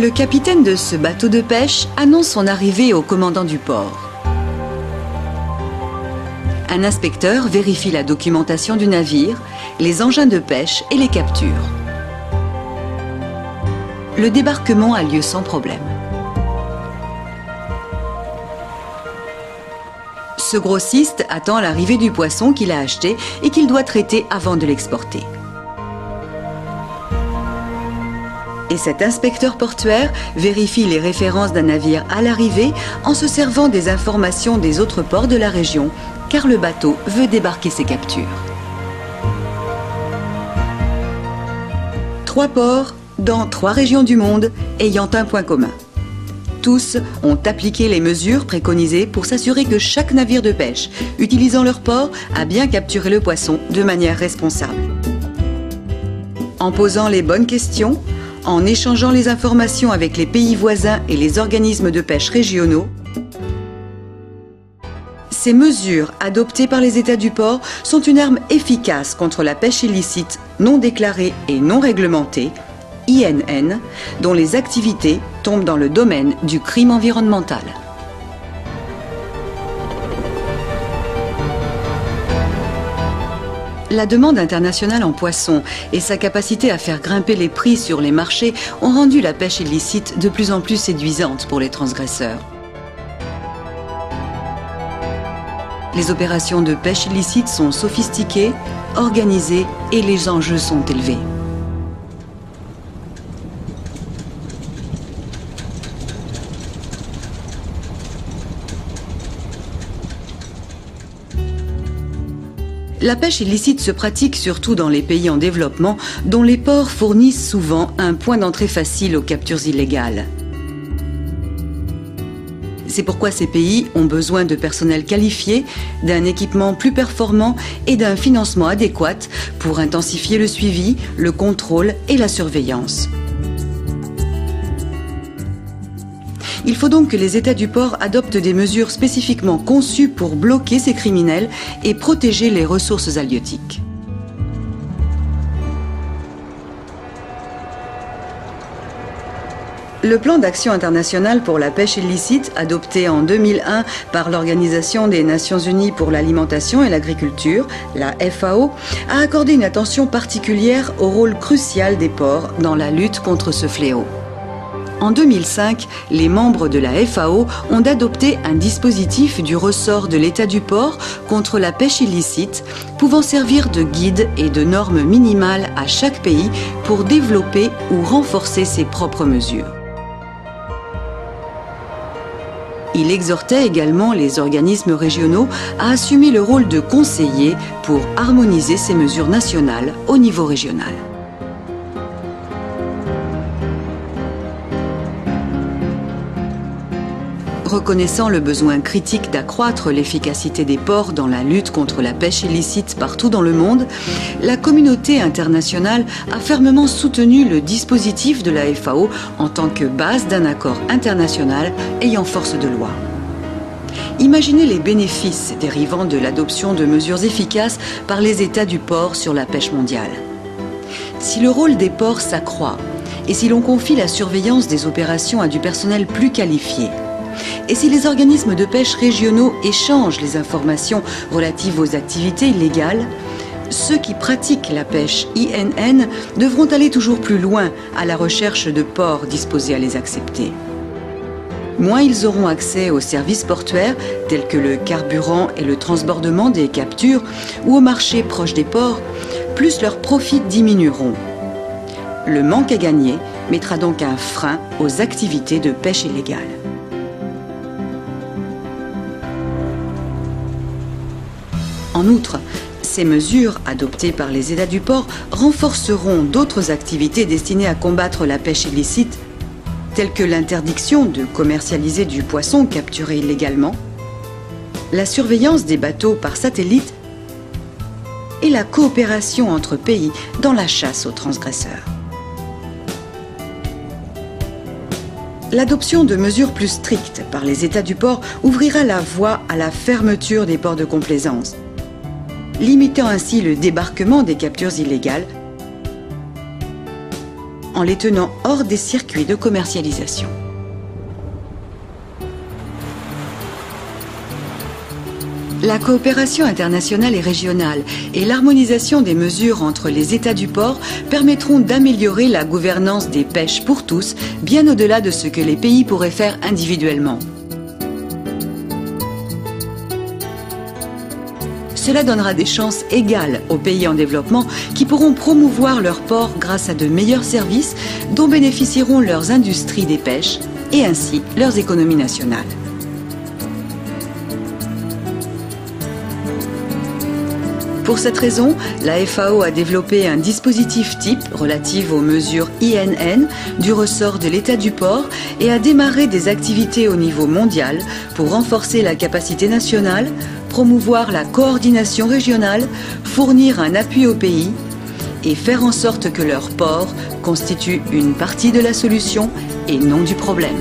Le capitaine de ce bateau de pêche annonce son arrivée au commandant du port. Un inspecteur vérifie la documentation du navire, les engins de pêche et les captures. Le débarquement a lieu sans problème. Ce grossiste attend l'arrivée du poisson qu'il a acheté et qu'il doit traiter avant de l'exporter. Et cet inspecteur portuaire vérifie les références d'un navire à l'arrivée en se servant des informations des autres ports de la région, car le bateau veut débarquer ses captures. 3 ports dans 3 régions du monde ayant un point commun. Tous ont appliqué les mesures préconisées pour s'assurer que chaque navire de pêche, utilisant leur port, a bien capturé le poisson de manière responsable. En posant les bonnes questions, en échangeant les informations avec les pays voisins et les organismes de pêche régionaux, ces mesures adoptées par les États du port sont une arme efficace contre la pêche illicite, non déclarée et non réglementée, INN, dont les activités tombent dans le domaine du crime environnemental. La demande internationale en poissons et sa capacité à faire grimper les prix sur les marchés ont rendu la pêche illicite de plus en plus séduisante pour les transgresseurs. Les opérations de pêche illicite sont sophistiquées, organisées et les enjeux sont élevés. La pêche illicite se pratique surtout dans les pays en développement, dont les ports fournissent souvent un point d'entrée facile aux captures illégales. C'est pourquoi ces pays ont besoin de personnel qualifié, d'un équipement plus performant et d'un financement adéquat pour intensifier le suivi, le contrôle et la surveillance. Il faut donc que les États du port adoptent des mesures spécifiquement conçues pour bloquer ces criminels et protéger les ressources halieutiques. Le plan d'action international pour la pêche illicite, adopté en 2001 par l'Organisation des Nations Unies pour l'alimentation et l'agriculture, la FAO, a accordé une attention particulière au rôle crucial des ports dans la lutte contre ce fléau. En 2005, les membres de la FAO ont adopté un dispositif du ressort de l'État du port contre la pêche illicite, pouvant servir de guide et de normes minimales à chaque pays pour développer ou renforcer ses propres mesures. Il exhortait également les organismes régionaux à assumer le rôle de conseiller pour harmoniser ces mesures nationales au niveau régional. Reconnaissant le besoin critique d'accroître l'efficacité des ports dans la lutte contre la pêche illicite partout dans le monde, la communauté internationale a fermement soutenu le dispositif de la FAO en tant que base d'un accord international ayant force de loi. Imaginez les bénéfices dérivant de l'adoption de mesures efficaces par les États du port sur la pêche mondiale. Si le rôle des ports s'accroît et si l'on confie la surveillance des opérations à du personnel plus qualifié, et si les organismes de pêche régionaux échangent les informations relatives aux activités illégales, ceux qui pratiquent la pêche INN devront aller toujours plus loin à la recherche de ports disposés à les accepter. Moins ils auront accès aux services portuaires tels que le carburant et le transbordement des captures ou aux marchés proches des ports, plus leurs profits diminueront. Le manque à gagner mettra donc un frein aux activités de pêche illégale. En outre, ces mesures adoptées par les États du port renforceront d'autres activités destinées à combattre la pêche illicite, telles que l'interdiction de commercialiser du poisson capturé illégalement, la surveillance des bateaux par satellite et la coopération entre pays dans la chasse aux transgresseurs. L'adoption de mesures plus strictes par les États du port ouvrira la voie à la fermeture des ports de complaisance, limitant ainsi le débarquement des captures illégales, en les tenant hors des circuits de commercialisation. La coopération internationale et régionale et l'harmonisation des mesures entre les États du port permettront d'améliorer la gouvernance des pêches pour tous, bien au-delà de ce que les pays pourraient faire individuellement. Cela donnera des chances égales aux pays en développement qui pourront promouvoir leurs ports grâce à de meilleurs services dont bénéficieront leurs industries des pêches et ainsi leurs économies nationales. Pour cette raison, la FAO a développé un dispositif type relatif aux mesures INN du ressort de l'État du port et a démarré des activités au niveau mondial pour renforcer la capacité nationale, promouvoir la coordination régionale, fournir un appui aux pays et faire en sorte que leurs ports constituent une partie de la solution et non du problème.